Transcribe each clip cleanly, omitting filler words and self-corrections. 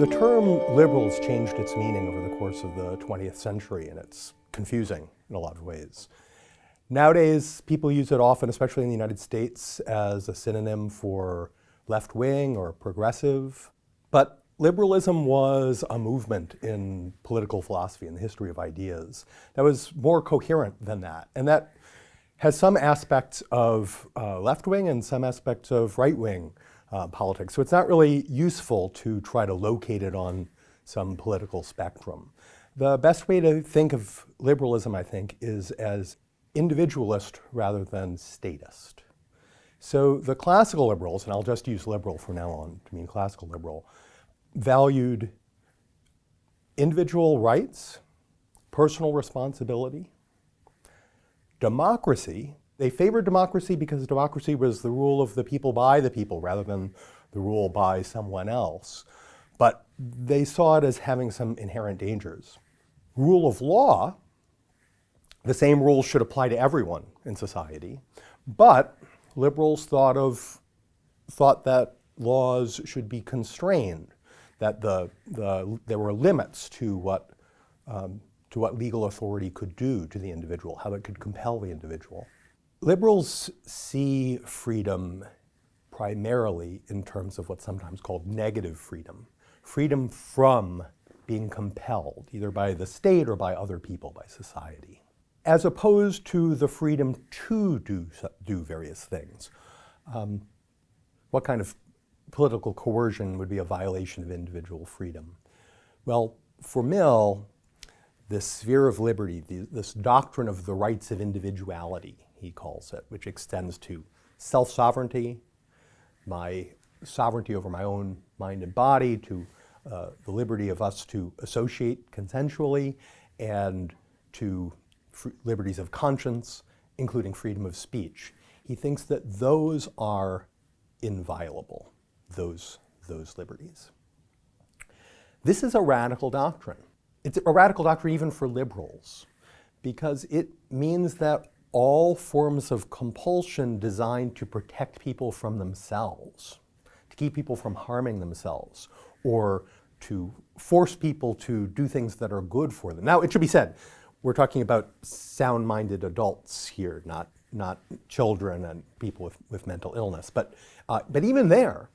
The term liberals changed its meaning over the course of the 20th century, and it's confusing in a lot of ways. Nowadays, people use it often, especially in the United States, as a synonym for left-wing or progressive. But liberalism was a movement in political philosophy, in the history of ideas, that was more coherent than that. And that has some aspects of left-wing and some aspects of right-wing politics. So it's not really useful to try to locate it on some political spectrum. The best way to think of liberalism, I think, is as individualist rather than statist. So the classical liberals, and I'll just use liberal from now on to mean classical liberal, valued individual rights, personal responsibility, democracy. They favored democracy because democracy was the rule of the people by the people rather than the rule by someone else. But they saw it as having some inherent dangers. Rule of law, the same rules should apply to everyone in society, but liberals thought that laws should be constrained, that there were limits to what legal authority could do to the individual, how it could compel the individual. Liberals see freedom primarily in terms of what's sometimes called negative freedom, freedom from being compelled, either by the state or by other people, by society, as opposed to the freedom to do various things. What kind of political coercion would be a violation of individual freedom? Well, for Mill, this sphere of liberty, this doctrine of the rights of individuality, he calls it, which extends to self-sovereignty, my sovereignty over my own mind and body, to the liberty of us to associate consensually, and to liberties of conscience, including freedom of speech. He thinks that those are inviolable, those liberties. This is a radical doctrine. It's a radical doctrine even for liberals, because it means that all forms of compulsion designed to protect people from themselves, to keep people from harming themselves, or to force people to do things that are good for them. Now, it should be said, we're talking about sound-minded adults here, not children and people with mental illness. But even there,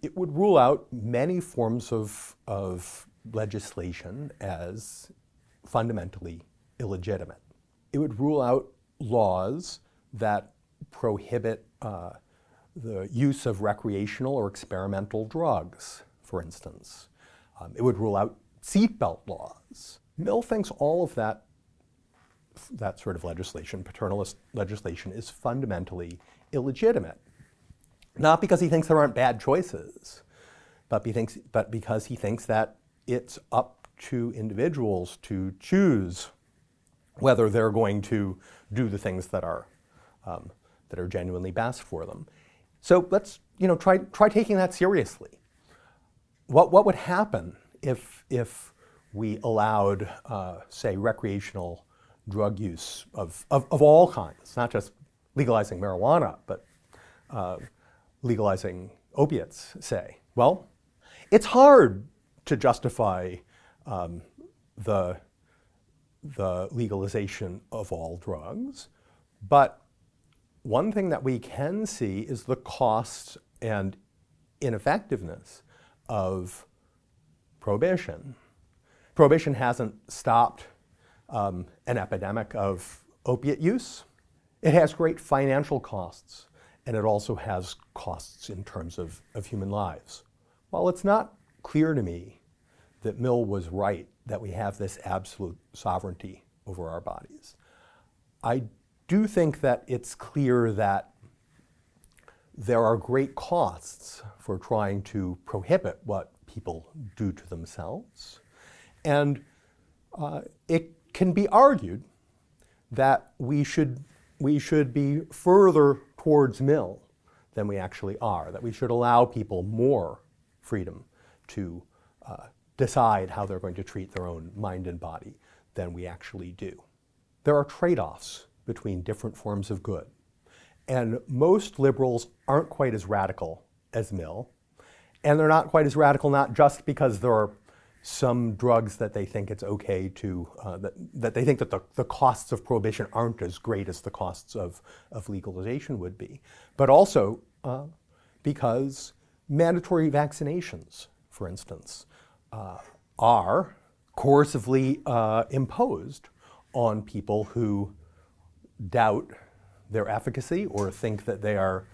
it would rule out many forms of legislation as fundamentally illegitimate. It would rule out laws that prohibit the use of recreational or experimental drugs, for instance. It would rule out seatbelt laws. Mill thinks all of that sort of legislation, paternalist legislation, is fundamentally illegitimate. Not because he thinks there aren't bad choices, but because he thinks that it's up to individuals to choose whether they're going to do the things that are genuinely best for them. So let's try taking that seriously. What would happen if we allowed, say, recreational drug use of all kinds, not just legalizing marijuana, but legalizing opiates, say? Well, it's hard to justify the legalization of all drugs, but one thing that we can see is the costs and ineffectiveness of prohibition. Prohibition hasn't stopped an epidemic of opiate use. It has great financial costs, and it also has costs in terms of human lives. While it's not clear to me that Mill was right, that we have this absolute sovereignty over our bodies, I do think that it's clear that there are great costs for trying to prohibit what people do to themselves. And it can be argued that we should be further towards Mill than we actually are, that we should allow people more freedom to decide how they're going to treat their own mind and body than we actually do. There are trade-offs between different forms of good. And most liberals aren't quite as radical as Mill, And they're not quite as radical, not just because there are some drugs that they think it's okay to, that they think that the costs of prohibition aren't as great as the costs of legalization would be, but also because mandatory vaccinations, for instance, are coercively imposed on people who doubt their efficacy or think that they are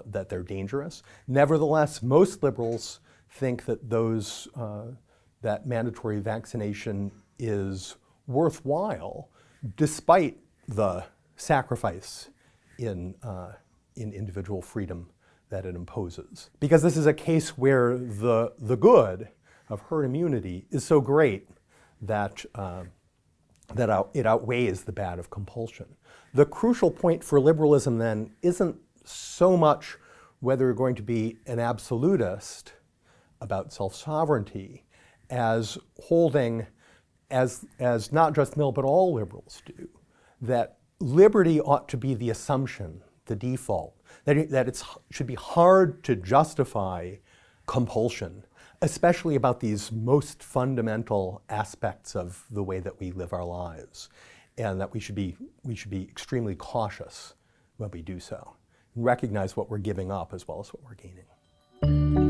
that they're dangerous. Nevertheless, most liberals think that that mandatory vaccination is worthwhile, despite the sacrifice in individual freedom that it imposes. Because this is a case where the good of herd immunity is so great that it outweighs the bad of compulsion. The crucial point for liberalism then isn't so much whether you're going to be an absolutist about self-sovereignty as holding, as not just Mill but all liberals do, that liberty ought to be the assumption, the default, that it should be hard to justify compulsion, especially about these most fundamental aspects of the way that we live our lives, and that we should be extremely cautious when we do so, and recognize what we're giving up as well as what we're gaining.